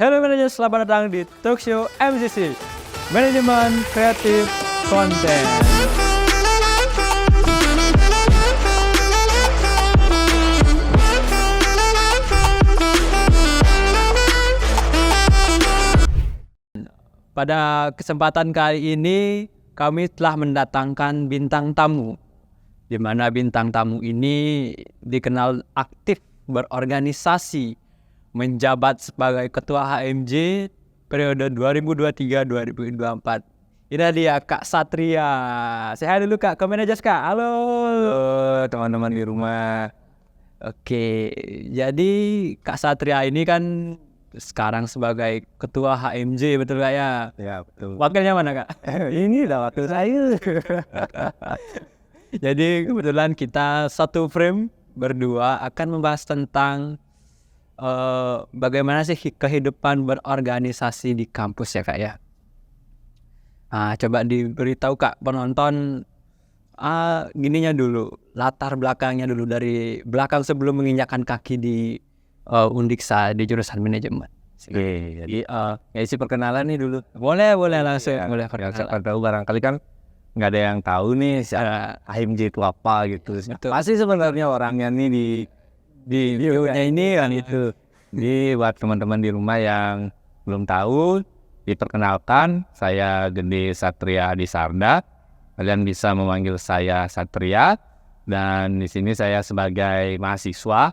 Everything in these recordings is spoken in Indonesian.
Hello manajer, selamat datang di Talk Show MCC, Manajemen Kreatif Konten. Pada kesempatan kali ini kami telah mendatangkan bintang tamu, di mana bintang tamu ini dikenal aktif berorganisasi, menjabat sebagai Ketua HMJ periode 2023-2024. Ini dia Kak Satria. Saya dulu Kak, ke manajer Kak. Halo. Halo teman-teman di rumah. Oke, jadi Kak Satria ini kan sekarang sebagai Ketua HMJ, betul Kak ya? Ya betul. Wakilnya mana Kak? Ini lah waktu saya. Jadi kebetulan kita satu frame berdua akan membahas tentang bagaimana sih kehidupan berorganisasi di kampus ya Kak ya. Nah, coba diberitahu Kak penonton gininya dulu, latar belakangnya dulu dari belakang sebelum menginjakkan kaki di Undiksa di jurusan manajemen. Oke, jadi isi perkenalan nih dulu. Boleh langsung. Ya, Boleh yang perkenalan. siapa tahu barangkali kan nggak ada yang tahu nih HMJ itu apa gitu. Betul. Pasti sebenarnya orangnya nih di videonya ini kan itu. Jadi buat teman-teman di rumah yang belum tahu, diperkenalkan, saya Gede Satria Adisarda. Kalian bisa memanggil saya Satria, dan di sini saya sebagai mahasiswa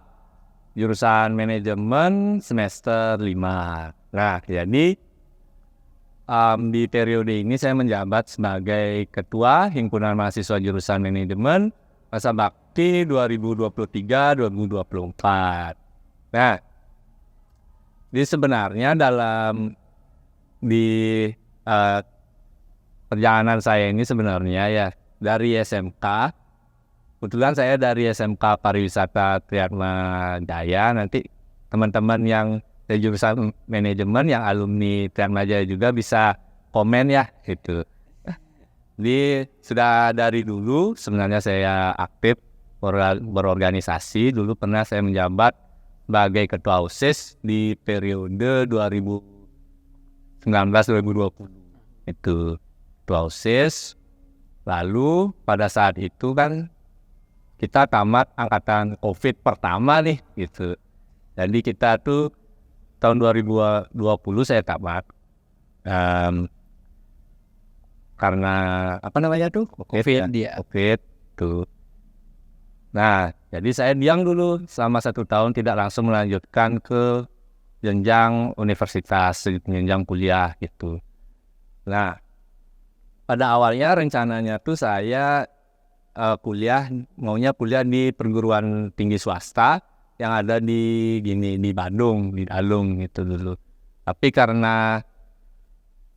jurusan manajemen semester 5. Nah, jadi di periode ini saya menjabat sebagai Ketua Himpunan Mahasiswa Jurusan Manajemen masa bakti 2023-2024. Nah, jadi sebenarnya di perjalanan saya ini sebenarnya ya dari SMK. Kebetulan saya dari SMK Pariwisata Triatma Jaya. Nanti teman-teman yang dari jurusan manajemen yang alumni Triatma Jaya juga bisa komen ya gitu. Jadi sudah dari dulu sebenarnya saya aktif berorganisasi. Dulu pernah saya menjabat sebagai Ketua OSIS di periode 2019-2020. Itu Ketua OSIS. Lalu pada saat itu kan kita tamat angkatan COVID pertama nih gitu. Jadi kita tuh tahun 2020 saya tamat karena apa namanya tuh COVID dia. COVID tuh. Nah, jadi saya diam dulu selama 1 tahun, tidak langsung melanjutkan ke jenjang universitas, jenjang kuliah gitu. Nah, pada awalnya rencananya tuh saya maunya kuliah di perguruan tinggi swasta yang ada di Bandung, di Dalung gitu dulu. Tapi karena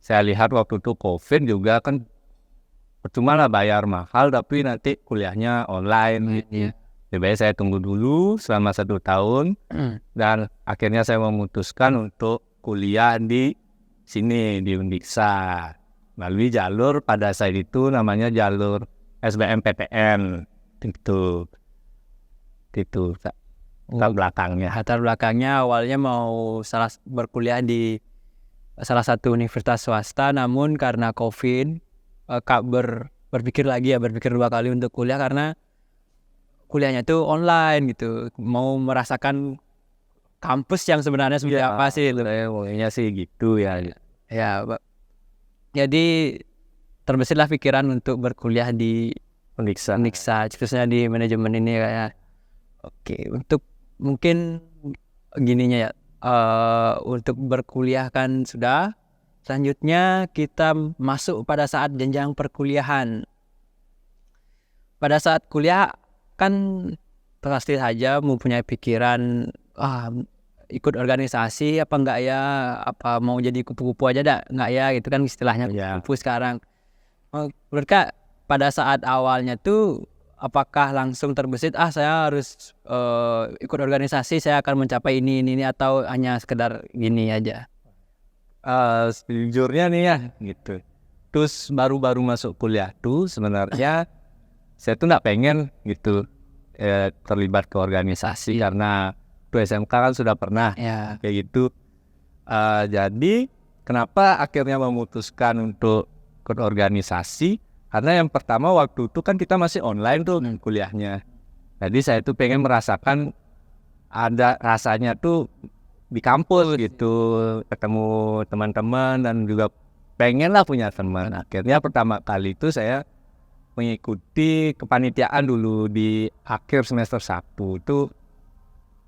saya lihat waktu itu COVID juga kan percuma lah bayar mahal, tapi nanti kuliahnya online gitu. Lebih baik saya tunggu dulu selama 1 tahun, dan akhirnya saya memutuskan untuk kuliah di sini di Undiksa melalui jalur pada saat itu namanya jalur SBMPTN gitu Latar belakangnya awalnya mau berkuliah di salah satu universitas swasta, namun karena COVID Kak berpikir 2 kali untuk kuliah karena kuliahnya itu online gitu, mau merasakan kampus yang sebenarnya seperti apa sih. Maunya sih gitu ya. Ya, jadi terbesarlah pikiran untuk berkuliah di Undiksa, khususnya di manajemen ini kayak. Oke, untuk mungkin gininya ya, untuk berkuliah kan sudah. Selanjutnya kita masuk pada saat jenjang perkuliahan. Pada saat kuliah kan pasti saja mempunyai pikiran ikut organisasi apa enggak ya, apa mau jadi kupu-kupu aja enggak ya, gitu kan istilahnya kupu-kupu sekarang. Menurut Kak, pada saat awalnya tuh apakah langsung terbesit saya harus ikut organisasi, saya akan mencapai ini atau hanya sekedar gini aja? Sejujurnya nih ya gitu. Terus baru masuk kuliah tuh sebenarnya saya tuh nggak pengen gitu terlibat ke organisasi, karena tuh SMK kan sudah pernah kayak gitu. Jadi kenapa akhirnya memutuskan untuk ikut organisasi? Karena yang pertama waktu itu kan kita masih online tuh kuliahnya. Jadi saya tuh pengen merasakan ada rasanya tuh di kampus gitu, ketemu teman-teman dan juga pengen lah punya teman. Akhirnya pertama kali itu saya mengikuti kepanitiaan dulu di akhir semester 1 itu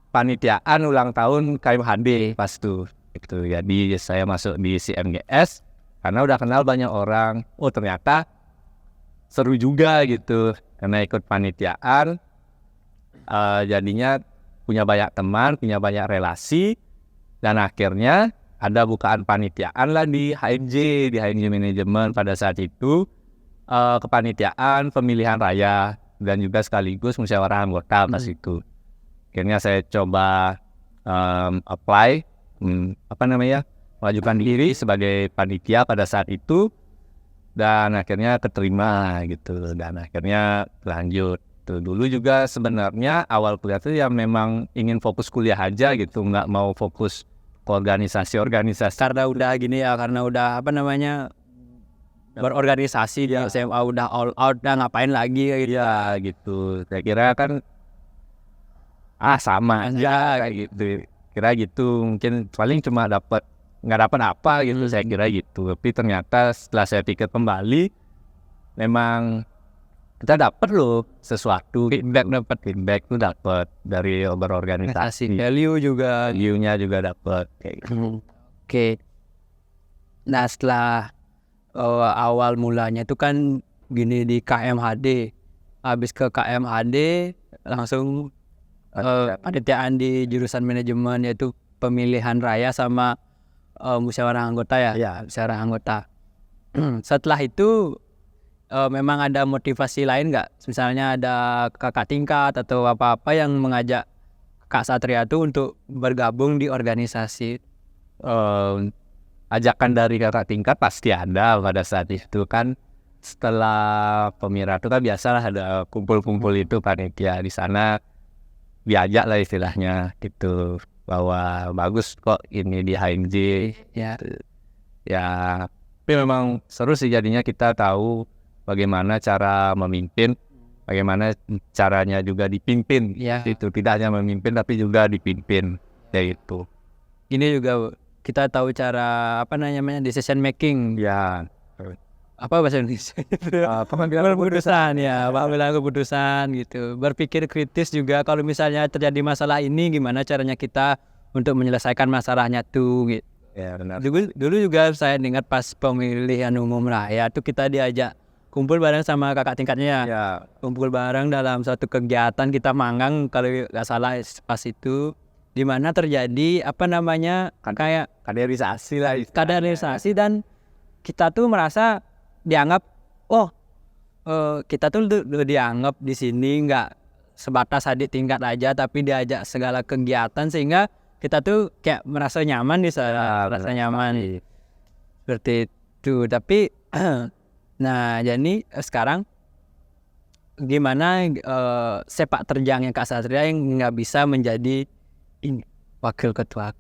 panitiaan ulang tahun KMHD pas tuh. Itu jadi saya masuk di CMGS karena udah kenal banyak orang. Oh ternyata seru juga gitu karena ikut panitiaan. Jadinya punya banyak teman, punya banyak relasi, dan akhirnya ada bukaan panitiaan lah di HMJ Manajemen pada saat itu, kepanitiaan pemilihan raya dan juga sekaligus musyawarah anggota pas itu. Akhirnya saya coba apply, mengajukan diri sebagai panitia pada saat itu, dan akhirnya keterima gitu, dan akhirnya lanjut. Tuh, dulu juga sebenarnya awal kuliah itu ya memang ingin fokus kuliah aja gitu, nggak mau fokus ke organisasi. Karena udah gini ya, karena udah berorganisasi di SMA udah all out, udah ngapain lagi gitu. Ya gitu, saya kira kan sama aja kayak gitu. Kira gitu, mungkin paling cuma nggak dapat apa gitu, saya kira gitu. Tapi ternyata setelah saya pikir kembali, memang kita dapat loh sesuatu, feedback tuh dapat dari berorganisasi, value-nya juga dapat kayak gitu. Oke. Nah setelah awal mulanya itu kan gini di KMHD, habis ke KMHD langsung panitiaan di jurusan manajemen, yaitu pemilihan raya sama musyawarah anggota musyawarah anggota. Setelah itu memang ada motivasi lain nggak? Misalnya ada kakak tingkat atau apa-apa yang mengajak Kak Satria tuh untuk bergabung di organisasi? Ajakan dari kakak tingkat pasti ada pada saat itu kan. Setelah pemira itu kan biasalah ada kumpul-kumpul itu panitia di sana, diajak lah istilahnya gitu, bahwa bagus kok ini di HMJ ya. Tapi memang seru sih, jadinya kita tahu bagaimana cara memimpin, bagaimana caranya juga dipimpin. Itu tidak hanya memimpin tapi juga dipimpin kayak gitu. Ini juga kita tahu cara decision making. Apa bahasa Indonesia? Pengambilan keputusan gitu. Berpikir kritis juga, kalau misalnya terjadi masalah ini gimana caranya kita untuk menyelesaikan masalahnya tuh gitu. Ya benar. Dulu juga saya ingat pas pemilihan umum raya tuh kita diajak kumpul bareng sama kakak tingkatnya. Kumpul bareng dalam suatu kegiatan, kita manggang kalau nggak salah pas itu, di mana terjadi kayak kaderisasi dan kita tuh merasa dianggap kita tuh dianggap di sini nggak sebatas adik tingkat aja, tapi diajak segala kegiatan sehingga kita tuh kayak merasa nyaman di sana, seperti itu. Tapi nah jadi sekarang gimana sepak terjangnya Kak Satria yang nggak bisa menjadi wakil ketua?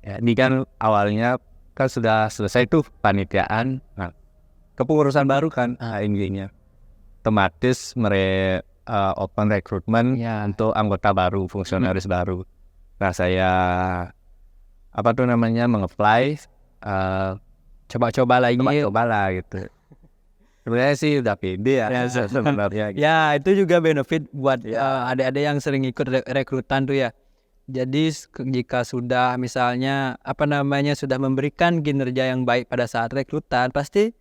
Ini kan awalnya kan sudah selesai tuh panitiaan, kepengurusan baru kan HMJ-nya, otomatis open recruitment untuk anggota baru, fungsionaris baru. Nah saya meng-apply, coba lah gitu. Sebenarnya sih udah pede ya sebenarnya. Ya itu juga benefit buat adik-adik yang sering ikut rekrutan tuh ya. Jadi jika sudah misalnya sudah memberikan kinerja yang baik pada saat rekrutan, pasti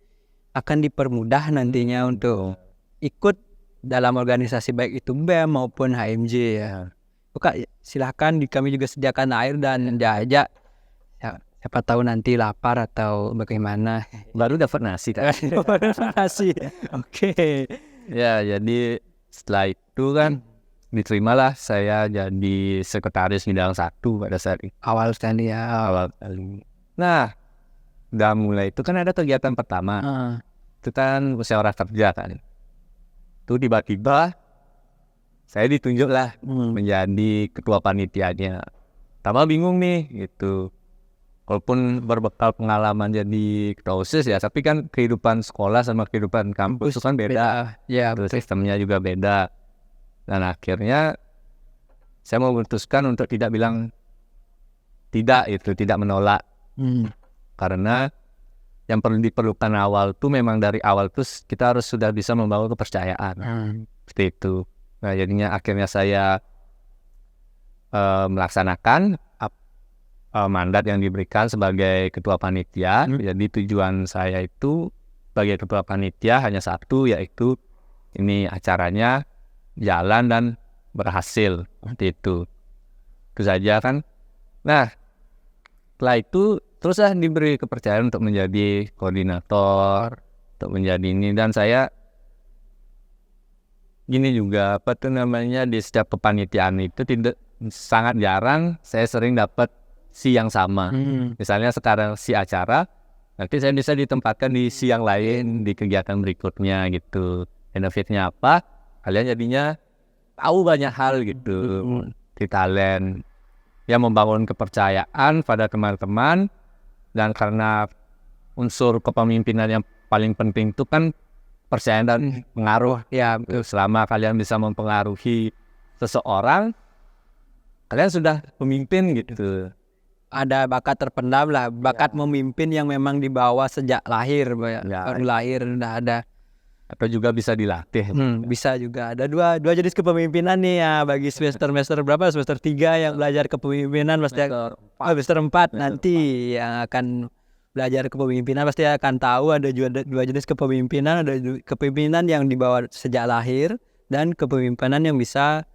akan dipermudah nantinya untuk ikut dalam organisasi baik itu BEM maupun HMJ ya. Kak silahkan, kami juga sediakan air dan diajak. Siapa tahu nanti lapar atau bagaimana. Baru dapat nasi. Oke. Ya jadi setelah itu kan diterimalah saya jadi sekretaris bidang 1 pada saat itu. Awal sekali. Nah udah mulai itu kan ada kegiatan pertama. Itu kan musyawarah kerja kan. Itu tiba-tiba saya ditunjuk lah menjadi ketua panitianya. Tambah bingung nih gitu. walaupun berbekal pengalaman jadi ketua OSIS ya, tapi kan kehidupan sekolah sama kehidupan kampus itu kan beda. Ya, Terus sistemnya juga beda. Dan akhirnya saya memutuskan untuk tidak bilang tidak, itu tidak menolak. Karena yang perlu diperlukan awal tuh memang dari awal tuh kita harus sudah bisa membangun kepercayaan. Seperti itu. Nah, jadinya akhirnya saya melaksanakan mandat yang diberikan sebagai ketua panitia. Jadi tujuan saya itu sebagai ketua panitia hanya satu, yaitu ini acaranya jalan dan berhasil. Seperti itu saja kan. Nah, setelah itu teruslah diberi kepercayaan untuk menjadi koordinator, untuk menjadi ini. Dan saya gini juga, apa tuh namanya, di setiap kepanitiaan itu sangat jarang saya sering dapat si yang sama. Misalnya sekarang si acara, nanti saya bisa ditempatkan di si yang lain di kegiatan berikutnya gitu. Benefitnya apa? Kalian jadinya tahu banyak hal gitu di talent. Ya, membangun kepercayaan pada teman-teman. Dan karena unsur kepemimpinan yang paling penting itu kan percaya dan pengaruh. Ya, selama kalian bisa mempengaruhi seseorang, kalian sudah pemimpin gitu. Ada bakat terpendam lah, bakat memimpin yang memang dibawa sejak lahir, baru lahir udah ada. Atau juga bisa dilatih. Bisa juga. Ada dua jenis kepemimpinan nih ya, bagi semester berapa? Semester 3 yang belajar kepemimpinan pasti semester 4 nanti yang akan belajar kepemimpinan pasti akan tahu ada dua jenis kepemimpinan. Ada kepemimpinan yang dibawa sejak lahir dan kepemimpinan yang bisa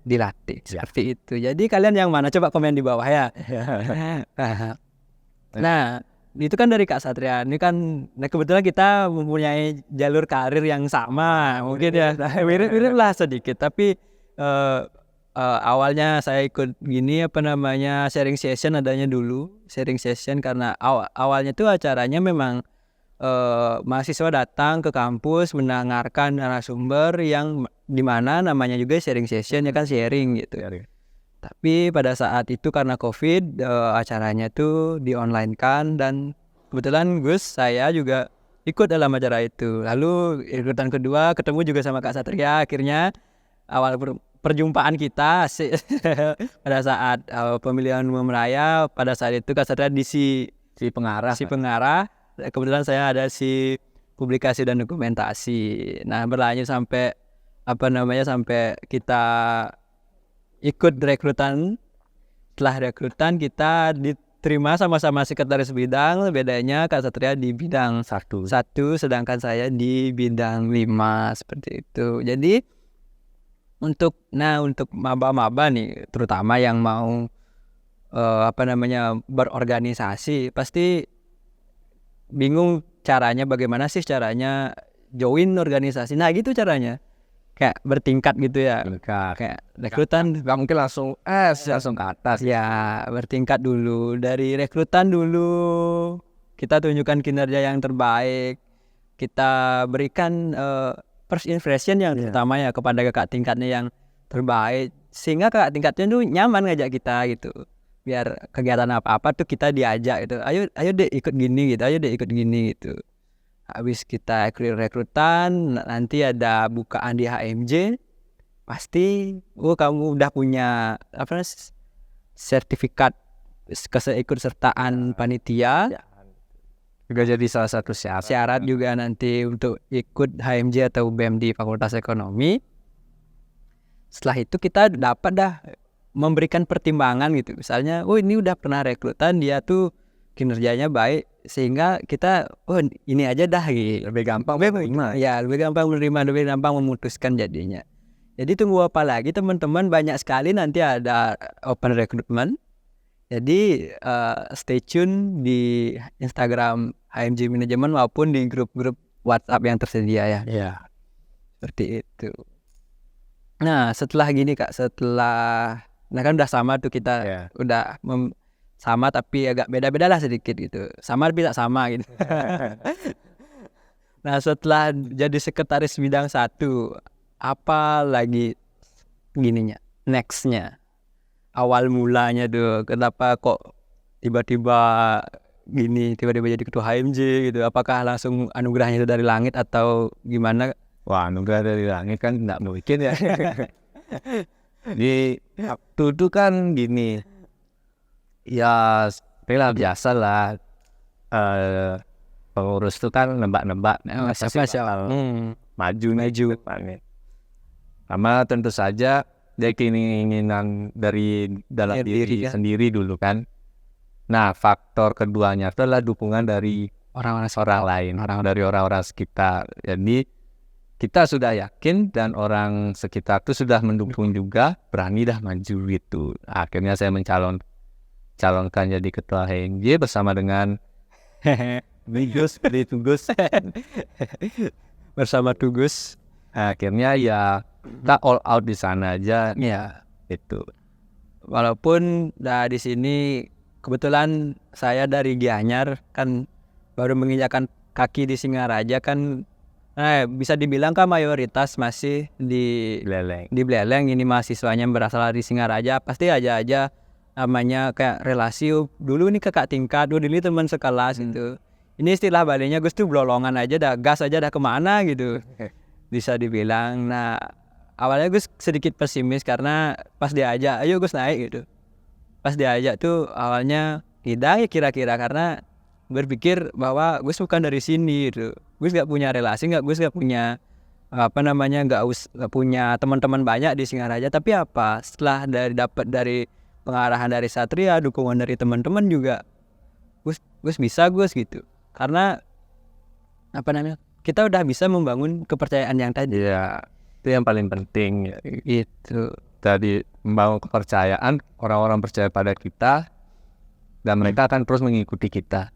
dilatih. Seperti itu. Jadi kalian yang mana? Coba komen di bawah ya. Nah, itu kan dari Kak Satria. Ini kan kebetulan kita mempunyai jalur karir yang sama, mungkin ya. Mirip lah sedikit. Tapi awalnya saya ikut gini sharing session adanya dulu. Sharing session karena awalnya tuh acaranya memang mahasiswa datang ke kampus mendengarkan narasumber yang dimana namanya juga sharing session, ya kan, sharing gitu. Tapi pada saat itu karena COVID acaranya tuh di online kan, dan kebetulan saya juga ikut dalam acara itu. Lalu ikutan kedua ketemu juga sama Kak Satria. Akhirnya awal perjumpaan kita pada saat pemilihan umum raya, pada saat itu Kak Satria di si pengarah. Kebetulan saya ada si publikasi dan dokumentasi. Nah, berlanjut sampai sampai kita ikut rekrutan. Setelah rekrutan kita diterima sama-sama sekretaris bidang. Bedanya Kak Satria di bidang 1, sedangkan saya di bidang 5, seperti itu. Jadi untuk maba-maba nih, terutama yang mau berorganisasi, pasti bingung bagaimana sih caranya join organisasi. Nah, gitu caranya. Kayak bertingkat gitu ya. Kayak rekrutan nggak mungkin langsung ke atas. Ya, bertingkat dulu. Dari rekrutan dulu kita tunjukkan kinerja yang terbaik. Kita berikan first impression yang terutama ya kepada kakak tingkatnya yang terbaik, sehingga kakak tingkatnya tuh nyaman ngajak kita gitu. Biar kegiatan apa-apa tuh kita diajak gitu. Ayo deh ikut gini gitu. Habis kita rekrutan, nanti ada bukaan di HMJ. Pasti kamu udah punya sertifikat keikutsertaan panitia. Juga jadi salah satu syarat juga nanti untuk ikut HMJ atau BEM di Fakultas Ekonomi. Setelah itu kita dapat memberikan pertimbangan gitu. Misalnya, ini udah pernah rekrutan, dia tuh kinerjanya baik, sehingga kita ini aja gitu. Lebih gampang menerima. Ya, lebih gampang menerima, lebih gampang memutuskan jadinya. Jadi tunggu apa lagi teman-teman, banyak sekali nanti ada open recruitment. Jadi stay tune di Instagram HMJ Manajemen maupun di grup-grup WhatsApp yang tersedia ya. Iya. Seperti itu. Nah, setelah gini Kak, kan udah sama tuh kita, udah sama tapi agak beda-beda lah sedikit gitu. Sama tapi tak sama gitu. Nah, setelah jadi sekretaris bidang 1, apa lagi nextnya? Awal mulanya tuh, kenapa kok tiba-tiba gini, tiba-tiba jadi ketua HMJ gitu? Apakah langsung anugerahnya itu dari langit atau gimana? Wah, anugerah dari langit kan nggak mungkin ya. Di waktu itu kan gini, ya sepertilah biasa lah, pengurus itu kan nebak-nebak pasti bakal maju ke depannya. Sama tentu saja dia keinginan dari dalam diri sendiri dulu kan. Nah, faktor keduanya itu adalah dukungan dari orang lain, dari orang-orang sekitar. Jadi kita sudah yakin dan orang sekitar itu sudah mendukung juga, berani dah maju gitu. Akhirnya saya calonkan jadi ketua HMJ bersama dengan Tugus. Bersama Tugus. Akhirnya ya kita all out di sana aja. Ya, Itu. walaupun di sini kebetulan saya dari Gianyar kan baru menginjakan kaki di Singaraja kan, bisa dibilang kan mayoritas masih di Beleleng. Ini mahasiswanya berasal dari Singaraja, pasti aja namanya kayak relasi. Dulu ini kakak tingkat, dulu ini teman sekelas gitu. Ini istilah Balinya Gus tuh blolongan aja dah, gas aja dah kemana gitu, bisa dibilang. Nah, awalnya Gus sedikit pesimis karena pas diajak, ayo Gus naik gitu. Pas diajak tuh awalnya tidak ya kira-kira, karena berpikir bahwa Gus bukan dari sini gitu. Gus gak punya relasi, Gus gak punya gak punya teman-teman banyak di Singaraja. Tapi apa, setelah dapat dari pengarahan dari Satria, dukungan dari teman-teman juga, Gus bisa Gus gitu. Karena kita udah bisa membangun kepercayaan yang tadi. Ya, itu yang paling penting ya. Itu Tadi membangun kepercayaan, orang-orang percaya pada kita dan mereka akan terus mengikuti kita.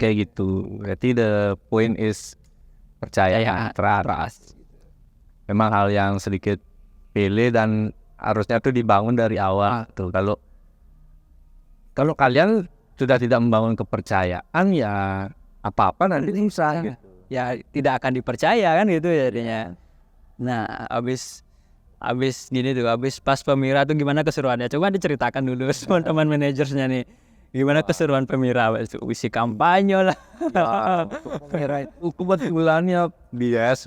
Kayak gitu. Berarti the point is percaya trust. Memang hal yang sedikit pele dan harusnya tuh dibangun dari awal tuh. Kalau kalian sudah tidak membangun kepercayaan, ya apa-apa nanti susah gitu. Ya tidak akan dipercaya kan gitu jadinya. Nah, abis gini tuh, abis pas Pemira tuh gimana keseruannya? Coba diceritakan dulu teman-teman manajersnya nih. Gimana keseruan Pemira? Isi kampanye lah. Pemira itu kebetulannya Dias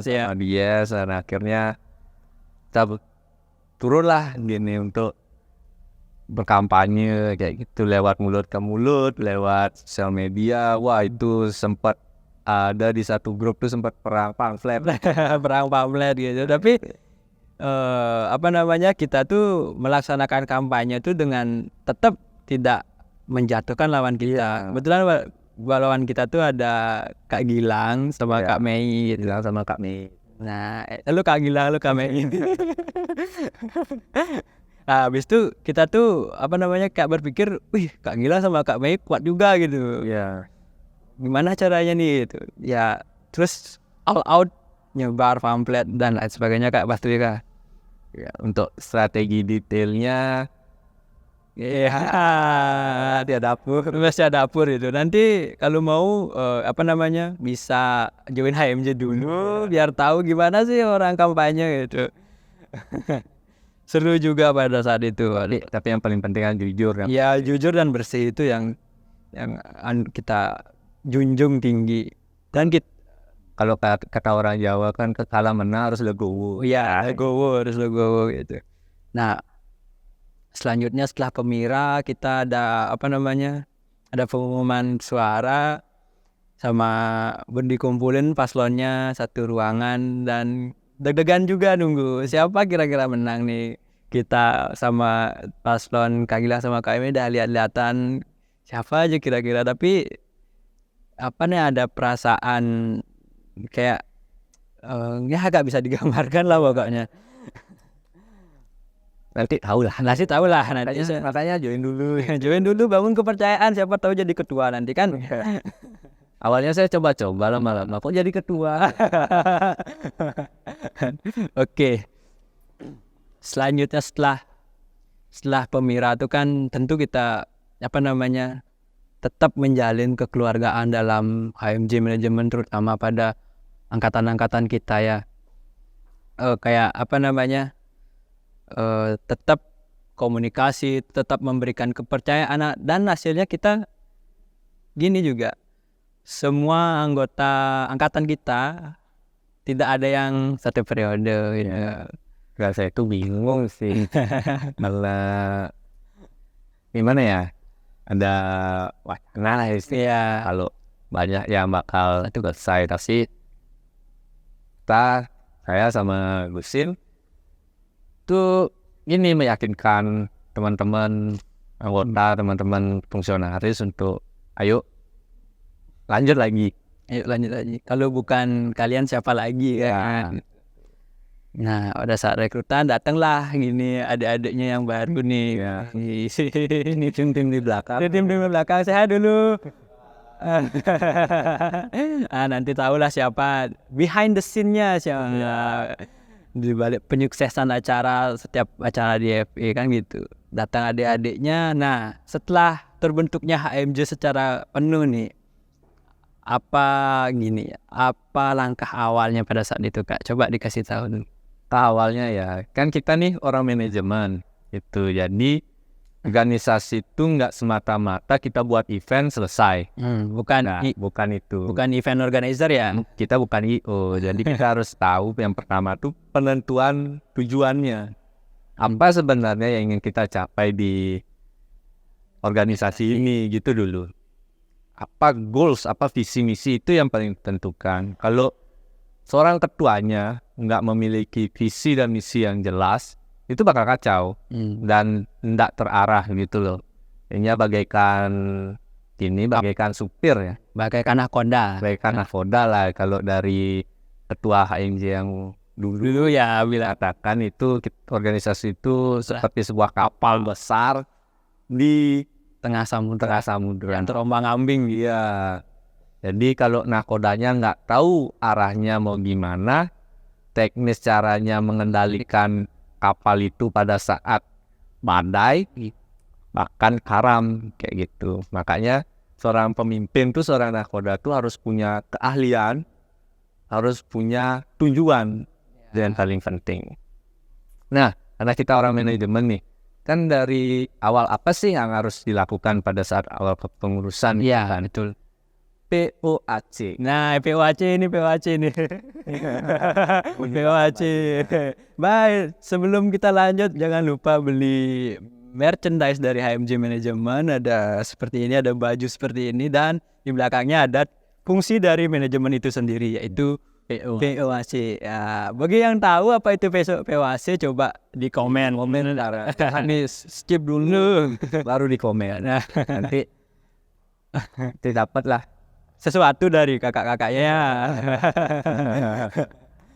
ya. Dan akhirnya kita turunlah gini untuk berkampanye kayak gitu lewat mulut ke mulut, lewat sosial media. Wah, itu sempat ada di satu grup tuh sempat perang pamflet gitu. Tapi kita tuh melaksanakan kampanye tuh dengan tetap tidak menjatuhkan lawan kita. Kebetulan lawan kita tuh ada Kak Gilang sama Kak Mei. Nah, lu Kak Gilang, lu Kak Mei. Nah, habis itu kita tuh kayak berpikir, wih Kak Gilang sama Kak Mei kuat juga gitu. Ya. Gimana caranya nih itu? Ya, terus all out nyebar pamflet dan lain sebagainya Kak pasti Kak. Ya, untuk strategi detailnya di dapur itu. Nanti kalau mau bisa join HMJ dulu biar tahu gimana sih orang kampanye gitu. Seru juga pada saat itu. Tapi yang paling penting kan jujur ya. Ya, jujur dan bersih itu yang kita junjung tinggi. Dan kalau kata orang Jawa kan kalah menang harus legowo. Iya, harus legowo gitu. Nah, selanjutnya setelah Pemira kita ada ada pengumuman suara sama dikumpulin paslonnya satu ruangan dan deg-degan juga nunggu siapa kira-kira menang nih. Kita sama paslon Kak Gilang sama Kak Emi udah lihat-lihatan siapa aja kira-kira, tapi ada perasaan kayak agak bisa digambarkan lah pokoknya. Nanti tahu lah. Makanya join dulu bangun kepercayaan, siapa tahu jadi ketua nanti kan. Awalnya saya coba-coba lama-lama kok jadi ketua. Oke. Selanjutnya setelah Pemira itu kan tentu kita tetap menjalin kekeluargaan dalam HMJ manajemen, terutama pada angkatan-angkatan kita ya. Tetap komunikasi, tetap memberikan kepercayaan, dan hasilnya kita gini juga, semua anggota angkatan kita tidak ada yang satu periode gitu. Kalau saya itu bingung sih. Malah gimana ya, ada wacana lah sih Iya. kalau banyak yang bakal selesai, tapi saya sama Gusin tuh ini meyakinkan teman-teman anggota, teman-teman fungsionaris untuk ayo lanjut lagi. Kalau bukan kalian siapa lagi kan? Nah, pada saat rekrutan datanglah gini adik-adiknya yang baru nih. Ini tim di belakang. Tim di belakang sehat dulu. Nanti tahulah siapa behind the scene-nya, siapa di balik penyuksesan acara, setiap acara di FE kan gitu. Datang adik-adiknya. Nah, setelah terbentuknya HMJ secara penuh nih, apa langkah awalnya pada saat itu, Kak? Coba dikasih tahu dulu. Awalnya ya, kan kita nih orang manajemen itu, jadi organisasi itu nggak semata-mata kita buat event selesai. Bukan itu. Bukan event organizer ya? Kita bukan IO, jadi kita harus tahu yang pertama tuh penentuan tujuannya. Apa sebenarnya yang ingin kita capai di organisasi ini gitu dulu. Apa goals, apa visi misi, itu yang paling ditentukan. Kalau seorang ketuanya nggak memiliki visi dan misi yang jelas, itu bakal kacau dan nggak terarah gitu loh. Ini bagaikan supir ya, bagaikan nakoda lah kalau dari ketua HMJ yang dulu ya bilang, katakan itu organisasi itu seperti sebuah kapal besar di tengah samudera yang terombang-ambing. Iya. Jadi kalau nakodanya nggak tahu arahnya mau gimana, teknis caranya mengendalikan kapal itu pada saat badai, bahkan karam kayak gitu. Makanya seorang pemimpin tuh, seorang nakoda tuh harus punya keahlian, harus punya tujuan, yang paling penting. Nah, karena kita orang manajemen nih, kan dari awal apa sih yang harus dilakukan pada saat awal kepengurusan? Iya, betul. POAC. Nah, POAC ini. POAC. Baik, sebelum kita lanjut, jangan lupa beli merchandise dari HMJ Manajemen. Ada seperti ini, ada baju seperti ini, dan di belakangnya ada fungsi dari manajemen itu sendiri, yaitu POAC. Ya, bagi yang tahu apa itu POAC, coba di komen. Ini skip dulu, baru di komen. Nah, nanti dapat lah sesuatu dari kakak-kakaknya.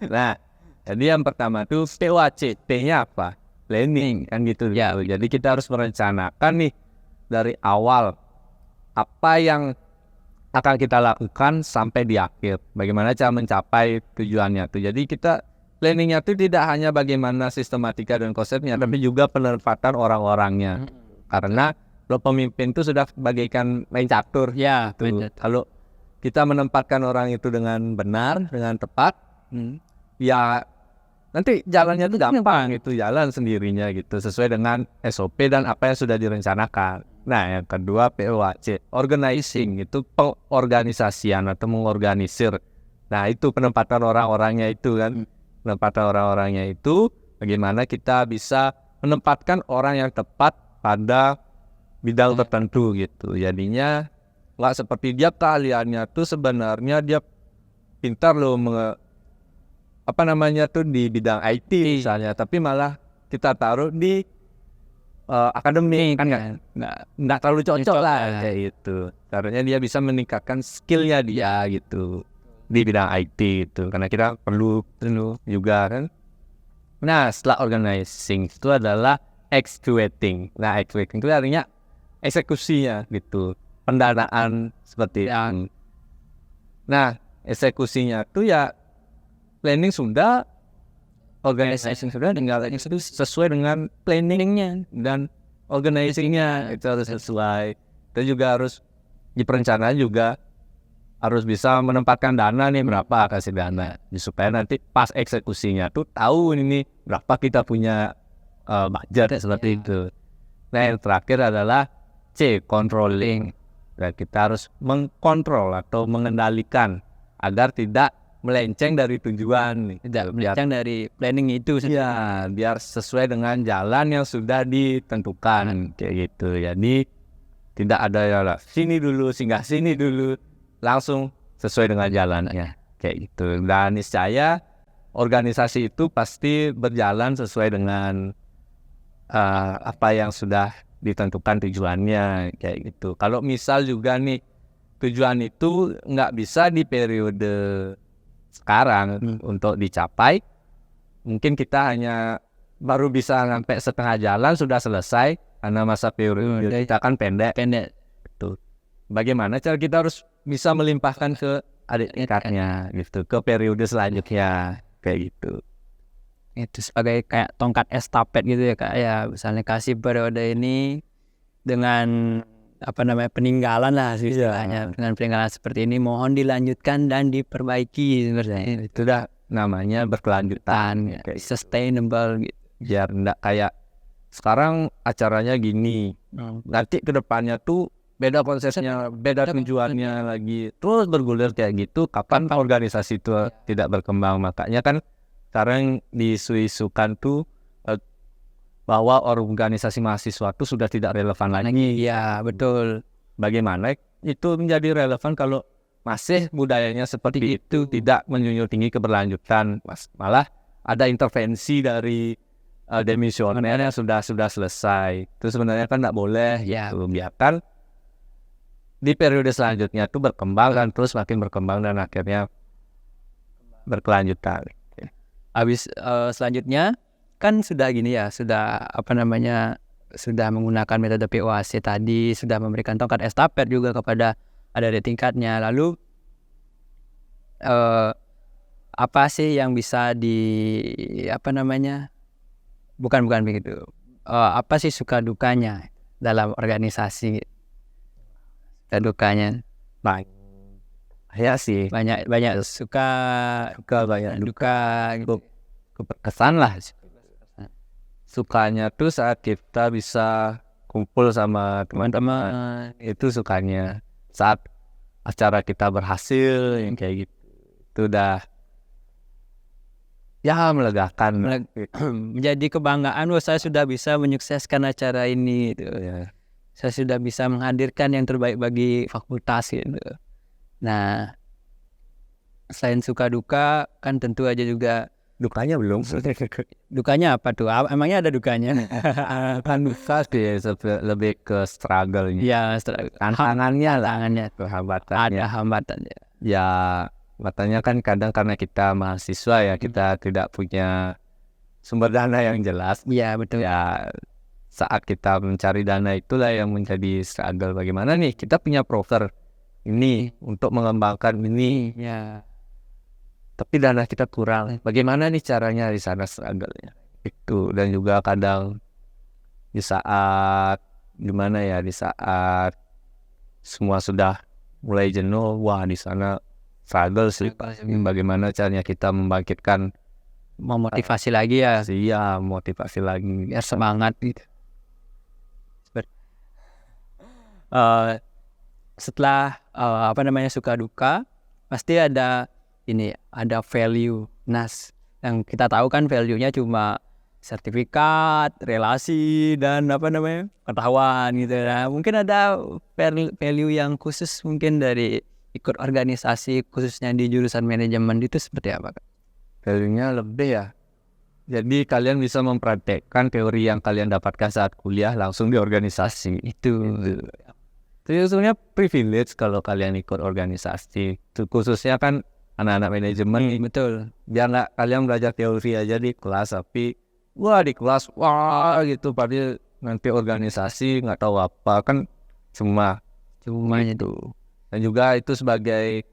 Nah, jadi yang pertama tuh POAC, T-nya apa? Planning, kan gitu ya. Jadi kita harus merencanakan nih dari awal apa yang akan kita lakukan sampai di akhir. Bagaimana cara mencapai tujuannya tuh. Jadi kita planningnya tuh tidak hanya bagaimana sistematika dan konsepnya, tapi juga penempatan orang-orangnya. Karena kalau pemimpin itu sudah bagaikan main catur. Ya, tuh. Kalau kita menempatkan orang itu dengan benar, dengan tepat, ya nanti jalannya itu gampang, itu jalan sendirinya gitu, sesuai dengan SOP dan apa yang sudah direncanakan. Nah, yang kedua POAC, organizing, itu pengorganisasian atau mengorganisir. Nah, itu penempatan orang-orangnya itu kan. Penempatan orang-orangnya itu bagaimana kita bisa menempatkan orang yang tepat pada bidang tertentu gitu. Jadinya nggak seperti dia keahliannya tuh sebenarnya dia pintar loh di bidang IT misalnya, tapi malah kita taruh di akademik kan nggak terlalu cocok lah kayak gitu. Caranya dia bisa meningkatkan skillnya dia gitu di bidang IT itu, karena kita perlu juga kan. Nah, setelah organizing itu adalah executing. Nah, executing itu artinya eksekusinya gitu, pendanaan seperti yang. Nah, eksekusinya itu ya planning sudah, organizing sudah, tinggal sesuai dengan planningnya dan organizingnya itu harus sesuai. Kita juga harus di perencanaan juga harus bisa menempatkan dana nih, berapa kasih dana supaya nanti pas eksekusinya tuh tahu ini berapa kita punya budget seperti itu. Nah, yang terakhir adalah C, controlling. Dan kita harus mengkontrol atau mengendalikan agar tidak melenceng dari tujuan. Tidak melenceng dari planning itu. Ya, biar sesuai dengan jalan yang sudah ditentukan kayak gitu. Jadi tidak ada ya lah, sini dulu, singgah sini dulu, langsung sesuai dengan jalannya kayak gitu. Dan niscaya organisasi itu pasti berjalan sesuai dengan apa yang sudah ditentukan tujuannya kayak gitu. Kalau misal juga nih tujuan itu nggak bisa di periode sekarang untuk dicapai, mungkin kita hanya baru bisa sampai setengah jalan sudah selesai karena masa periode kita kan pendek. Gitu. Bagaimana cara kita harus bisa melimpahkan ke adik tingkatnya gitu, ke periode selanjutnya kayak gitu. Itu sebagai kayak tongkat estafet gitu ya Kak, ya misalnya kasih periode ini dengan peninggalan lah istilahnya, dengan peninggalan seperti ini mohon dilanjutkan dan diperbaiki sebenarnya. Itu dah namanya berkelanjutan, kayak sustainable gitu. Biar enggak kayak sekarang acaranya gini, nanti kedepannya tuh beda konsepnya, beda tujuannya lagi, terus bergulir kayak gitu. Kapan organisasi itu tidak berkembang? Makanya kan sekarang diisu-isukan tuh bahwa organisasi mahasiswa itu sudah tidak relevan lagi. Ya betul. Bagaimana itu menjadi relevan kalau masih budayanya seperti itu, tidak menjunjung tinggi keberlanjutan, malah ada intervensi dari demisioner yang sudah selesai. Itu sebenarnya kan tidak boleh. Ya, biarkan di periode selanjutnya itu berkembang dan terus makin berkembang dan akhirnya berkelanjutan. Habis selanjutnya kan sudah gini ya, sudah sudah menggunakan metode POAC tadi, sudah memberikan tongkat estafet juga kepada adik tingkatnya. Lalu apa sih yang bisa bukan begitu. Apa sih suka dukanya dalam organisasi? Suka dukanya banyak suka banyak duka gitu. Berkesan lah. Sukanya tuh saat kita bisa kumpul sama teman-teman, itu sukanya. Saat acara kita berhasil yang kayak gitu, itu udah ya melegakan. Menjadi kebanggaan bahwa saya sudah bisa menyukseskan acara ini gitu. Ya. Saya sudah bisa menghadirkan yang terbaik bagi fakultas gitu. Nah, selain suka duka kan tentu aja juga dukanya belum. Dukanya apa tuh? Emangnya ada dukanya? Kan duka sih lebih ke struggle-nya. Ya, tantangannya lah. Ada hambatannya. Ya, matanya kan kadang karena kita mahasiswa ya, kita tidak punya sumber dana yang jelas. Iya, betul. Ya, saat kita mencari dana itulah yang menjadi struggle. Bagaimana nih kita punya proker ini untuk mengembangkan ini. Ya. Tapi dana kita kurang. Bagaimana nih caranya di sana struggle-nya? Itu. Dan juga kadang di saat semua sudah mulai jenuh, wah di sana struggle sih. Bagaimana caranya kita membangkitkan, memotivasi lagi ya? Iya, motivasi lagi biar semangat gitu. Setelah suka duka, pasti ada value. Nah, yang kita tahu kan value-nya cuma sertifikat, relasi, dan pengetahuan gitu. Nah, mungkin ada value yang khusus mungkin dari ikut organisasi khususnya di jurusan manajemen itu seperti apa Kak? Value-nya lebih ya. Jadi kalian bisa mempraktekkan teori yang kalian dapatkan saat kuliah langsung di organisasi. Itu sebenarnya privilege kalau kalian ikut organisasi. Itu khususnya kan anak-anak manajemen. Betul. Biar nggak kalian belajar teori aja di kelas, tapi di kelas gitu, padahal nanti organisasi nggak tahu apa kan, cuma itu. Dan juga itu sebagai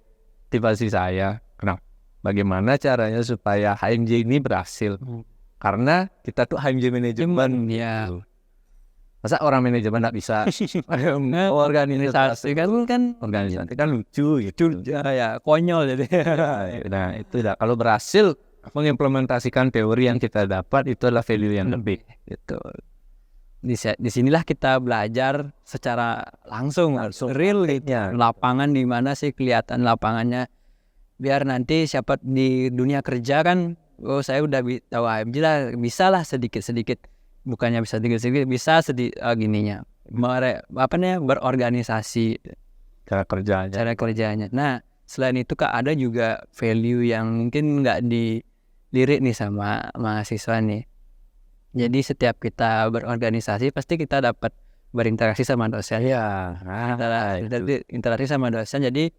motivasi saya. Kenapa? Bagaimana caranya supaya HMJ ini berhasil? Karena kita tuh HMJ manajemen. Ya. Masa orang manajemen nggak bisa organisasi kan lucu gitu. Ya, konyol jadi. Nah itu dah, kalau berhasil mengimplementasikan teori yang kita dapat itu adalah value yang lebih. Gitu. Di sinilah kita belajar secara langsung real gitu. Lapangan di mana sih kelihatan lapangannya, biar nanti siapa di dunia kerja kan, oh saya udah tahu AMG lah, bisa lah sedikit-sedikit, bukannya bisa sedikit-sedikit, bisa gininya berorganisasi Cara kerjanya. Nah selain itu Kak, ada juga value yang mungkin nggak dilirik nih sama mahasiswa nih. Jadi setiap kita berorganisasi pasti kita dapat berinteraksi sama dosen. Iya. Interaksi sama dosen. Jadi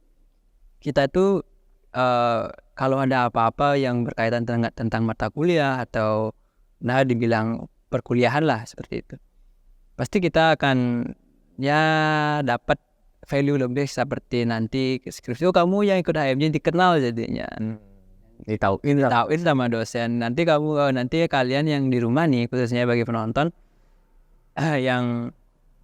kita itu kalau ada apa-apa yang berkaitan tentang mata kuliah atau dibilang perkuliahan lah seperti itu, pasti kita akan dapat value lebih, seperti nanti skripsi, kamu yang ikut HMJ dikenal jadinya. Ditauin sama dosen. Nanti kalian yang di rumah nih, khususnya bagi penonton yang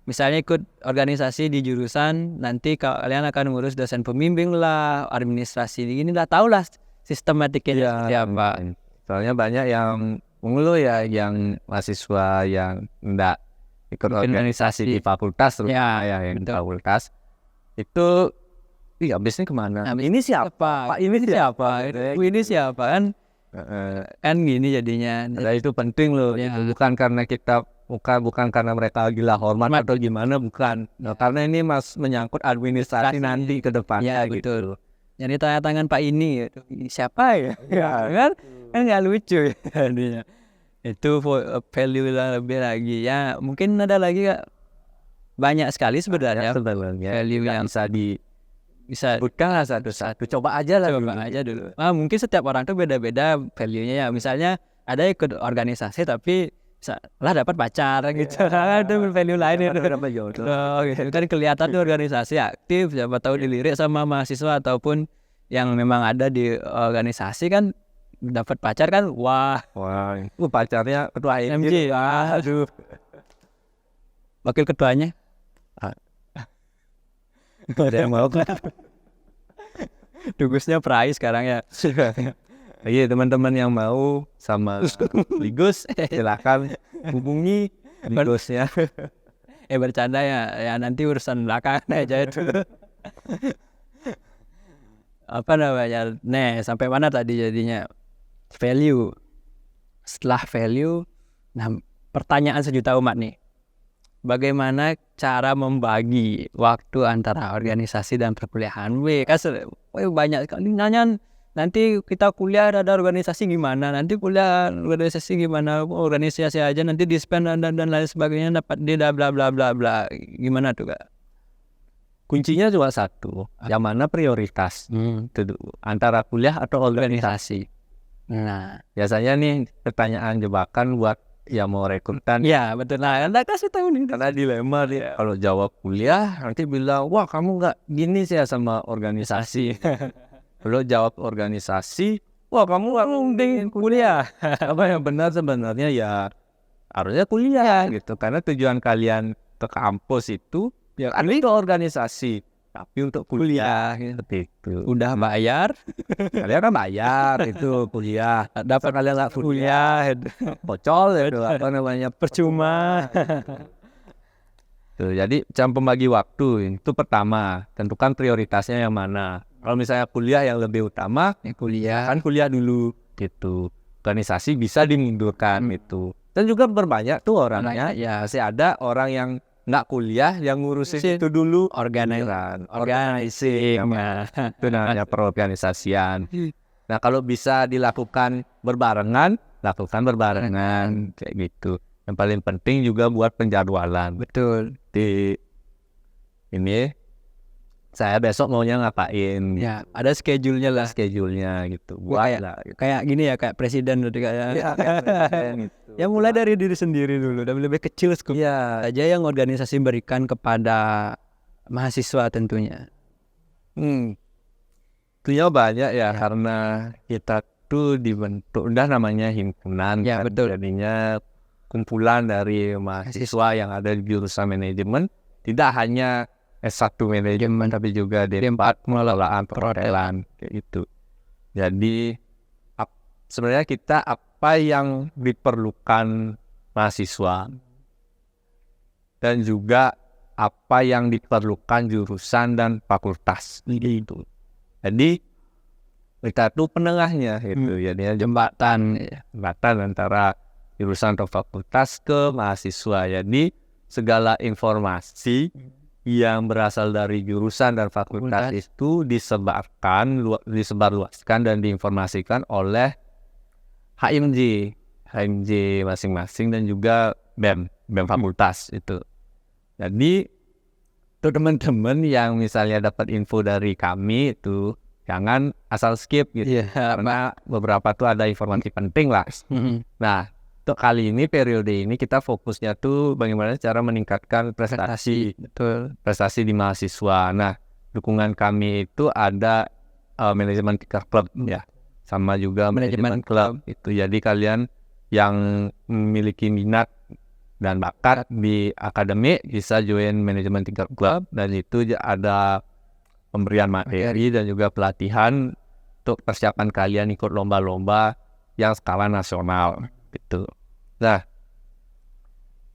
misalnya ikut organisasi di jurusan, nanti kalian akan ngurus dosen pembimbing lah, administrasi gini lah, tau lah sistematiknya apa. Soalnya banyak yang mengeluh ya, yang mahasiswa yang enggak ikut organisasi di fakultas, terutama yang di fakultas itu. Iya, habisnya kemana? Ini siapa? Pak ini siapa? Ini siapa kan? Kan gini jadinya. Nah, itu penting loh. Ya. Bukan karena kita bukan karena mereka gila hormat atau gimana, bukan. Nah, karena ini menyangkut administrasi nanti ke depannya. Ya, betul. Jadi tanya tangan Pak ini, siapa ya? Kan nggak lucu ya jadinya. Itu value lebih lagi ya. Mungkin ada lagi Kak, banyak sekali sebenarnya value yang bisa bukan satu-satu, coba aja dulu. Mungkin setiap orang tuh beda-beda value-nya ya. Misalnya ada ikut organisasi tapi dapat pacar gitu. Ada value lain itu. Kan kelihatan tuh organisasi aktif, siapa tahu dilirik sama mahasiswa ataupun yang memang ada di organisasi kan, dapat pacar kan, wah, pacarnya ketua HMJ. Aduh. Wakil ketuanya ada yang mau kan? Tugasnya Prai sekarang ya. Iya, teman-teman yang mau sama Ligus silakan hubungi Ligusnya. Bercanda ya nanti urusan belakang aja itu. Apa namanya? Sampai mana tadi jadinya? Value. Setelah value, pertanyaan sejuta umat nih. Bagaimana cara membagi waktu antara organisasi dan perkuliahan? Banyak sekali nanya, nanti kita kuliah ada organisasi gimana, nanti kuliah organisasi gimana, organisasi aja nanti di-spend dan lain sebagainya, dapat dia bla bla bla bla. Gimana tuh Kak? Kuncinya cuma satu, yang mana prioritas itu antara kuliah atau organisasi. Nah, biasanya nih pertanyaan jebakan buat yang mau rekrutan. Ya betul. Nah, Anda kasih tahu nih, karena dilema dia. Kalau jawab kuliah nanti bilang, wah kamu nggak gini sih ya sama organisasi. Kalau jawab organisasi, wah kamu nggak mending kuliah. Apa yang benar sebenarnya ya harusnya kuliah gitu. Karena tujuan kalian ke kampus itu ya ke organisasi, tapi untuk kuliah seperti itu. Udah bayar, kalian kan bayar itu kuliah, dapat kalian nggak kuliah, bocol itu apa namanya, percuma. Tuh, jadi cara pembagi waktu itu pertama tentukan prioritasnya yang mana. Kalau misalnya kuliah yang lebih utama, kuliah dulu gitu. Organisasi bisa dimundurkan itu. Dan juga berbanyak tuh orangnya, ya masih ada orang yang nggak kuliah yang ngurusin itu dulu, organizing, itu namanya perorganisasian. Nah kalau bisa dilakukan berbarengan, lakukan berbarengan kayak gitu. Yang paling penting juga buat penjadwalan. Betul. Di ini saya besok maunya ngapain? Ya, ada schedule-nya lah. Schedule-nya gitu. Kayak gini ya, kayak presiden gitu kayak. Gitu. Ya mulai dari diri sendiri dulu, dan lebih kecil skupnya aja yang organisasi berikan kepada mahasiswa tentunya. Tentunya banyak ya, karena kita tuh dibentuk udah namanya himpunan. Ya kan? betul. Jadinya kumpulan dari mahasiswa yang ada di jurusan manajemen, tidak hanya S1 manajemen tapi juga D4 pengelolaan perhotelan kayak gitu. Jadi sebenarnya kita apa yang diperlukan mahasiswa dan juga apa yang diperlukan jurusan dan fakultas gitu. Jadi kita tuh penengahnya gitu, jadi jembatan antara jurusan atau fakultas ke mahasiswa. Jadi segala informasi yang berasal dari jurusan dan fakultas itu disebarluaskan dan diinformasikan oleh HMJ masing-masing dan juga BEM fakultas itu. Jadi untuk teman-teman yang misalnya dapat info dari kami itu jangan asal skip gitu, karena beberapa tuh ada informasi penting lah. Nah, untuk kali ini periode ini kita fokusnya tuh bagaimana cara meningkatkan prestasi di mahasiswa. Nah, dukungan kami itu ada manajemen Tinker Club ya, sama juga manajemen klub itu. Jadi kalian yang memiliki minat dan bakat di akademik bisa join manajemen Tinker Club, dan itu ada pemberian materi dan juga pelatihan untuk persiapan kalian ikut lomba-lomba yang skala nasional gitu. Nah,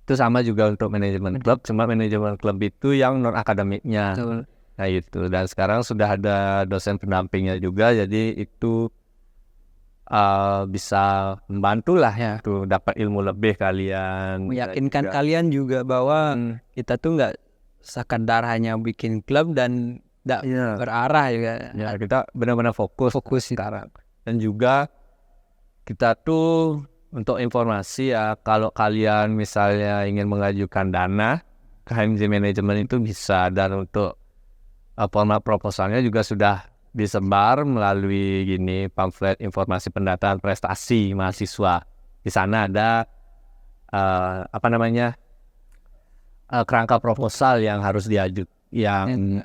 itu sama juga untuk manajemen klub, cuma manajemen klub itu yang non akademiknya. Nah itu, dan sekarang sudah ada dosen pendampingnya juga, jadi itu bisa membantu lah ya tuh dapat ilmu lebih kalian, meyakinkan kalian juga bahwa kita tuh nggak sekadar hanya bikin klub dan tidak berarah juga ya, kita benar-benar fokus sekarang. Dan juga kita tuh untuk informasi ya, kalau kalian misalnya ingin mengajukan dana ke HMJ Manajemen itu bisa, dan untuk format proposalnya juga sudah disebar melalui pamflet informasi pendataan prestasi mahasiswa. Di sana ada kerangka proposal yang harus diajukan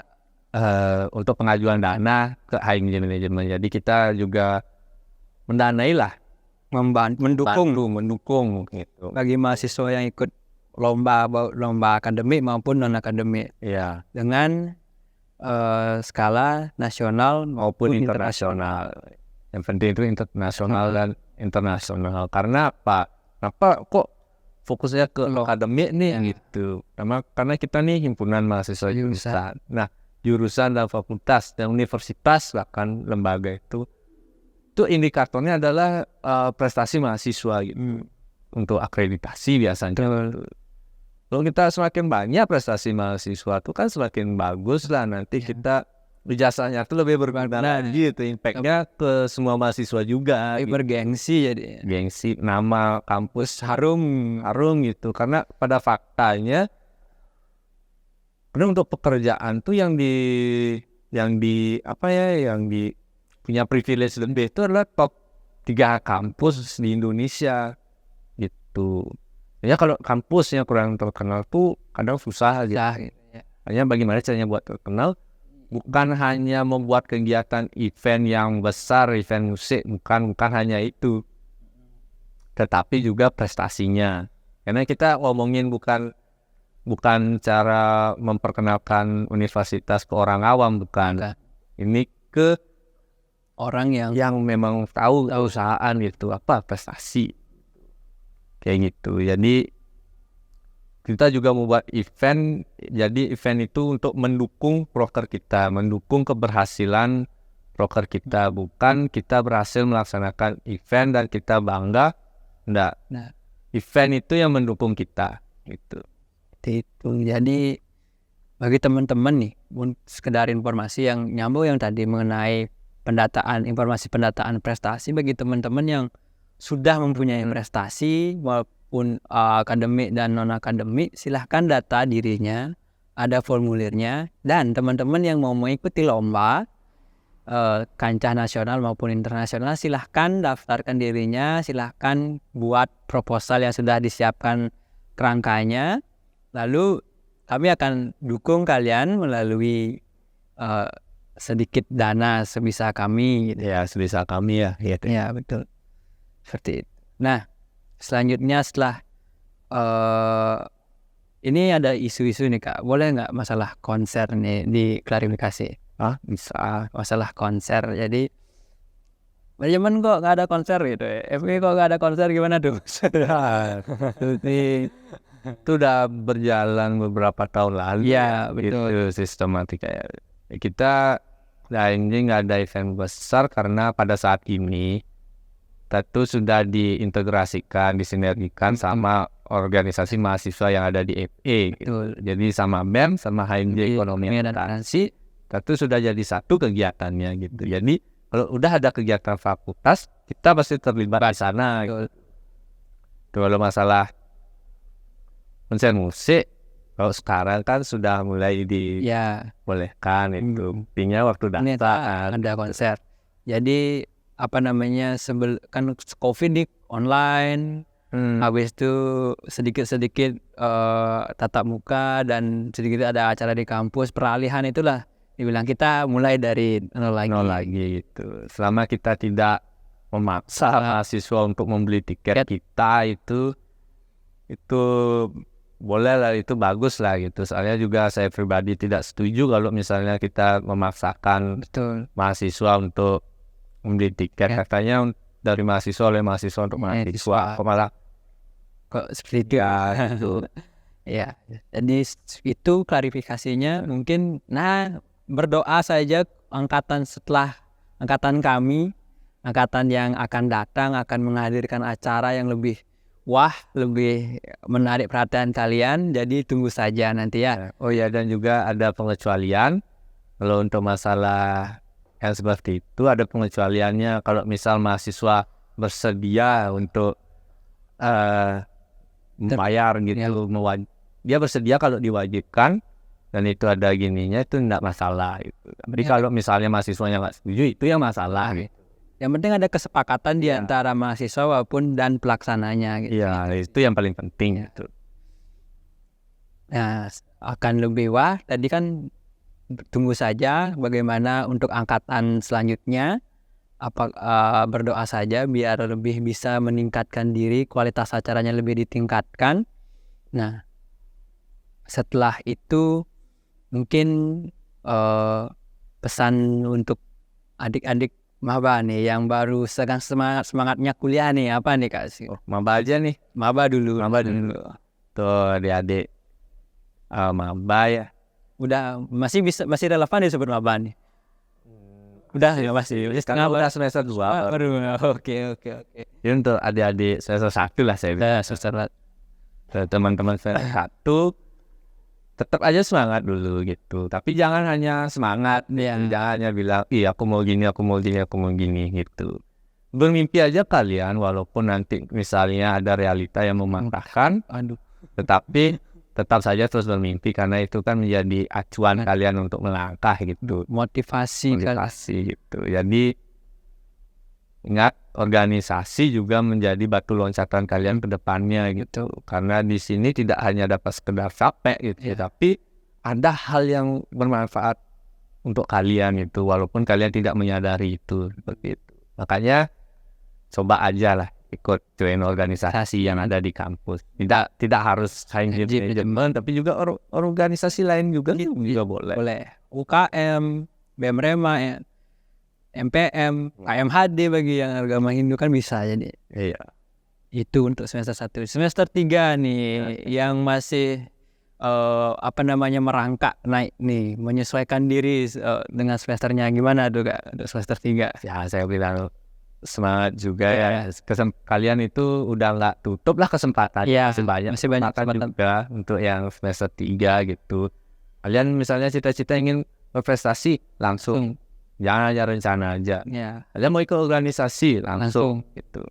untuk pengajuan dana ke HMJ Manajemen. Jadi kita juga mendanai lah, mendukung gitu bagi mahasiswa yang ikut lomba akademik maupun non akademik dengan skala nasional maupun internasional. Yang penting itu internasional dan internasional. Karena apa? Kenapa kok fokusnya ke akademik nih gitu? Karena kita nih himpunan mahasiswa jurusan. Nah, jurusan dan fakultas dan universitas bahkan lembaga itu indikatornya adalah prestasi mahasiswa gitu. Untuk akreditasi biasanya. Kalau kita semakin banyak prestasi mahasiswa itu kan semakin bagus lah, nanti kita ijazahnya tuh lebih berguna gitu, impactnya ke semua mahasiswa juga. Bergengsi jadi. Gengsi, nama kampus harum gitu. Karena pada faktanya untuk pekerjaan tuh yang punya privilege lebih itu adalah top 3 kampus di Indonesia gitu. Ya kalau kampusnya kurang terkenal tuh kadang susah aja. Hanya bagaimana caranya buat terkenal, bukan hanya membuat kegiatan event yang besar, event musik, bukan hanya itu, tetapi juga prestasinya. Karena kita ngomongin bukan cara memperkenalkan universitas ke orang awam, bukan. Ini ke orang yang memang tahu usahaan gitu, apa prestasi kayak gitu. Jadi kita juga membuat event. Jadi event itu untuk mendukung proker kita, mendukung keberhasilan proker kita, bukan kita berhasil melaksanakan event dan kita bangga. Enggak. Nah, event itu yang mendukung kita gitu. Itu jadi bagi teman-teman nih, sekedar informasi yang nyambung yang tadi mengenai informasi pendataan prestasi, bagi teman-teman yang sudah mempunyai prestasi maupun akademik dan non akademik, silahkan data dirinya, ada formulirnya. Dan teman-teman yang mau mengikuti lomba kancah nasional maupun internasional, silahkan daftarkan dirinya, silahkan buat proposal yang sudah disiapkan kerangkanya, lalu kami akan dukung kalian melalui sedikit dana sebisa kami gitu. Ya, sebisa kami ya. Ya, betul. Seperti itu. Nah, selanjutnya setelah ini ada isu-isu nih Kak, boleh nggak masalah konser nih diklarifikasi? Bisa. Masalah konser. Jadi manajemen kok nggak ada konser gitu ya. FB kok nggak ada konser, gimana tuh? Itu udah berjalan beberapa tahun lalu. Iya, betul. Itu sistematika ya. Kita ini nggak ada event besar karena pada saat ini kita tuh sudah diintegrasikan, disinergikan sama organisasi mahasiswa yang ada di FE gitu. Betul. Jadi sama BEM, sama HMJ Ekonomi dan Akuntansi. kita tuh sudah jadi satu kegiatannya gitu. Jadi kalau udah ada kegiatan fakultas, kita pasti terlibat di sana. Gitu. Kalau masalah konser musik, kalau sekarang kan sudah mulai dibolehkan itu. Buktinya waktu daftar ada konser. Jadi apa namanya, kan COVID nih online, habis itu sedikit-sedikit tatap muka dan sedikit ada acara di kampus, peralihan itulah dibilang kita mulai dari nol lagi gitu. Selama kita tidak memaksa mahasiswa untuk membeli tiket kita itu boleh lah, itu bagus lah gitu. Soalnya juga saya pribadi tidak setuju kalau misalnya kita memaksakan mahasiswa untuk membeli tiket. Katanya dari mahasiswa oleh mahasiswa untuk mahasiswa, kok malah kok seperti itu gitu. Ya, jadi itu klarifikasinya. Mungkin berdoa saja angkatan setelah angkatan kami, angkatan yang akan datang akan menghadirkan acara yang lebih lebih menarik perhatian kalian. Jadi tunggu saja nanti ya. Oh ya, dan juga ada pengecualian. Kalau untuk masalah yang seperti itu ada pengecualiannya. Kalau misal mahasiswa bersedia untuk membayar gitu, dia bersedia kalau diwajibkan dan itu ada gininya, itu tidak masalah gitu. Tapi kalau misalnya mahasiswanya nggak setuju, itu yang masalah gitu. Yang penting ada kesepakatan di antara mahasiswa maupun dan pelaksananya gitu. Iya, itu yang paling penting gitu. Nah, akan lebih tadi kan tunggu saja bagaimana untuk angkatan selanjutnya. Berdoa saja biar lebih bisa meningkatkan diri, kualitas acaranya lebih ditingkatkan. Nah, setelah itu mungkin pesan untuk adik-adik maba nih yang baru sedang semangatnya kuliah nih, apa nih Kak? Maba aja nih. Maba dulu. Tuh adik-adik maba ya. Udah masih relevan disebut maba nih. Udah ya masih udah semester 2 baru. Oke. Ya untuk adik-adik semester 1 lah saya bilang. Semester 1. Teman-teman semester 1 tetap aja semangat dulu gitu. Tapi jangan hanya semangat, jangan hanya bilang, aku mau gini gitu. Bermimpi aja kalian, walaupun nanti misalnya ada realita yang mematahkan, tetapi tetap saja terus bermimpi, karena itu kan menjadi acuan kalian untuk melangkah gitu. Motivasi gitu. Jadi ingat, organisasi juga menjadi batu loncatan kalian ke depannya gitu. Karena di sini tidak hanya dapat sekedar capek gitu, tapi ada hal yang bermanfaat untuk kalian itu, walaupun kalian tidak menyadari itu seperti itu. Makanya coba aja lah ikut join organisasi yang ada di kampus. Tidak harus manajemen, tapi juga organisasi lain juga boleh. UKM, BEM Rema, MPM, KMHD bagi yang agama Hindu kan bisa jadi. Iya. Itu untuk semester 1. Semester 3 nih yang masih merangkak naik nih, menyesuaikan diri dengan semesternya. Gimana tuh Kak untuk semester 3? Ya saya bilang semangat juga ya. Kalian itu udah nggak tutup lah kesempatan. Masih banyak kesempatan juga untuk yang semester 3 gitu. Kalian misalnya cita-cita ingin berprestasi, langsung. Jangan aja rencana aja. Kalian mau ikut organisasi, langsung gitu.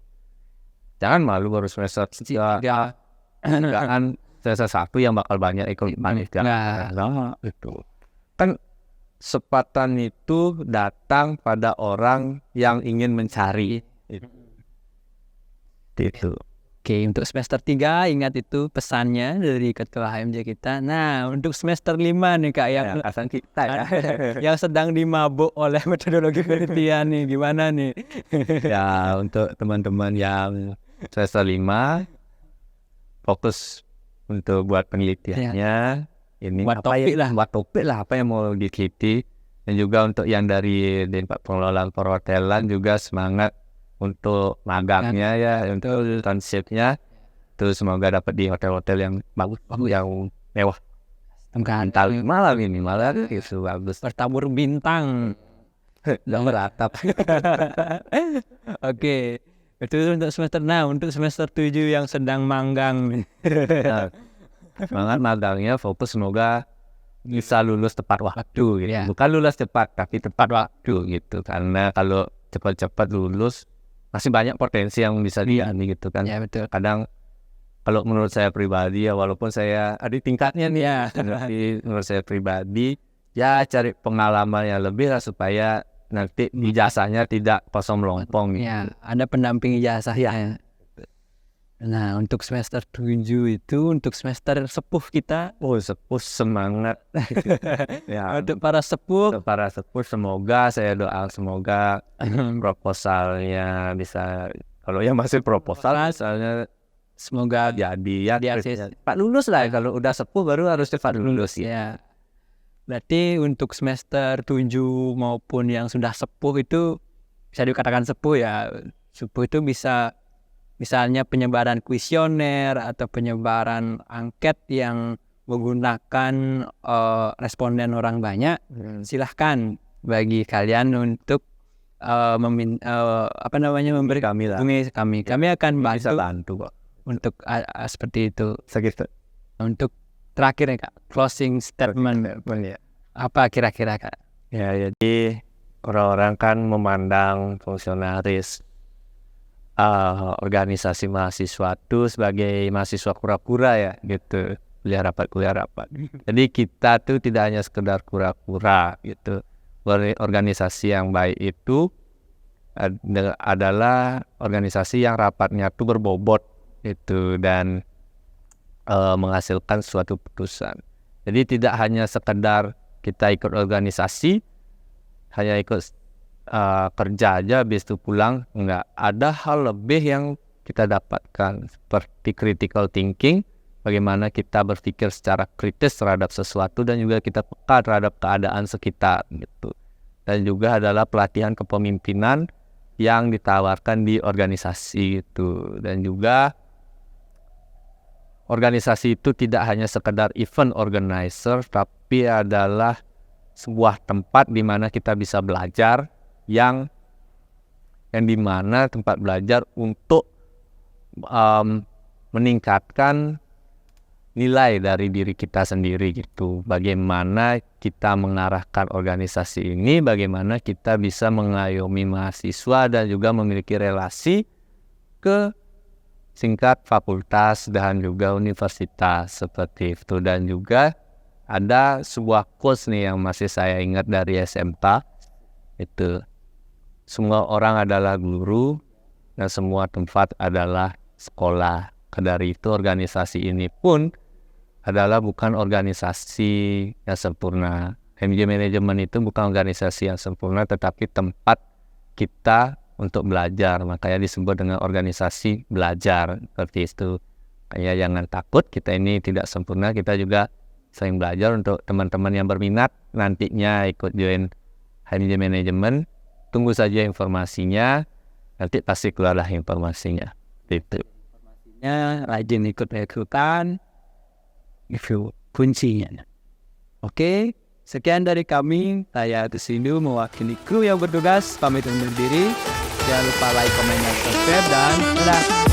Jangan malu baru semester 3. Jangan semester 1 yang bakal banyak ikut panitia. Gitu. Kan kesempatan itu datang pada orang yang ingin mencari. Itu. Oke, untuk semester 3 ingat itu pesannya dari ketua HMJ kita. Nah, untuk semester 5 nih Kak yang kita ya. Yang sedang dimabuk oleh metodologi penelitian nih, gimana nih? Ya, untuk teman-teman yang semester 5 fokus untuk buat penelitiannya. Ini buat topik lah apa yang mau diteliti. Dan juga untuk yang dari Departemen Pengelolaan Perhotelan juga semangat untuk magangnya ya, untuk konsepnya. Terus semoga dapat di hotel-hotel yang bagus, yang mewah. Mental malam ini malah itu bagus. Bertabur bintang. Udah meratap. Oke. Itu untuk semester 6, untuk semester 7 yang sedang manggang. Semangat magangnya, fokus semoga bisa lulus tepat waktu gitu. Ya. Bukan lulus cepat tapi tepat waktu gitu. Karena kalau cepat-cepat lulus masih banyak potensi yang bisa diambil gitu kan. Ya betul. Kadang kalau menurut saya pribadi ya, walaupun saya ada tingkatnya nih ya, tapi menurut saya pribadi ya cari pengalaman yang lebih lah supaya nanti ijazahnya tidak kosong melompong gitu. Ya, ada pendamping ijazah ya. Nah, untuk semester 7 itu untuk semester sepuh kita. Oh, sepuh semangat. Ya, Untuk para sepuh, semoga saya doa semoga proposalnya bisa, kalau yang masih proposal misalnya semoga jadi ya diakses. cepat lulus lah. Kalau udah sepuh baru harus cepat lulus Ya. Berarti untuk semester 7 maupun yang sudah sepuh itu bisa dikatakan sepuh ya. Sepuh itu bisa misalnya penyebaran kuesioner atau penyebaran angket yang menggunakan responden orang banyak. Silahkan bagi kalian untuk memberi kami lah. Kami akan Bisa bantu bantu kok. untuk seperti itu. Segitu. Untuk terakhir ya Kak, closing statement. Apa kira-kira Kak? Ya, jadi orang-orang kan memandang fungsionaris organisasi mahasiswa itu sebagai mahasiswa kura-kura ya gitu, kuliah rapat. Jadi kita tuh tidak hanya sekedar kura-kura gitu. Organisasi yang baik itu adalah organisasi yang rapatnya tuh berbobot itu dan menghasilkan suatu putusan. Jadi tidak hanya sekedar kita ikut organisasi, hanya ikut kerja aja habis itu pulang, enggak. Ada hal lebih yang kita dapatkan seperti critical thinking, bagaimana kita berpikir secara kritis terhadap sesuatu dan juga kita peka terhadap keadaan sekitar gitu. Dan juga adalah pelatihan kepemimpinan yang ditawarkan di organisasi itu. Dan juga organisasi itu tidak hanya sekedar event organizer, tapi adalah sebuah tempat di mana kita bisa belajar, yang dimana tempat belajar untuk meningkatkan nilai dari diri kita sendiri gitu. Bagaimana kita mengarahkan organisasi ini, bagaimana kita bisa mengayomi mahasiswa dan juga memiliki relasi ke tingkat fakultas dan juga universitas seperti itu. Dan juga ada sebuah quotes nih yang masih saya ingat dari SMK, itu semua orang adalah guru dan semua tempat adalah sekolah. Dari itu organisasi ini pun adalah bukan organisasi yang sempurna. MJ Management itu bukan organisasi yang sempurna, tetapi tempat kita untuk belajar. Makanya disebut dengan organisasi belajar seperti itu. Kayak jangan takut, kita ini tidak sempurna, kita juga sering belajar. Untuk teman-teman yang berminat nantinya ikut join MJ Management, tunggu saja informasinya, nanti pasti keluarlah informasinya. Itu. Informasinya rajin ikut rekrutan, itu kuncinya. Oke, sekian dari kami. Saya Tusindu mewakili kru yang bertugas, pamit undur diri. Jangan lupa like, komen, dan subscribe, dan dadah.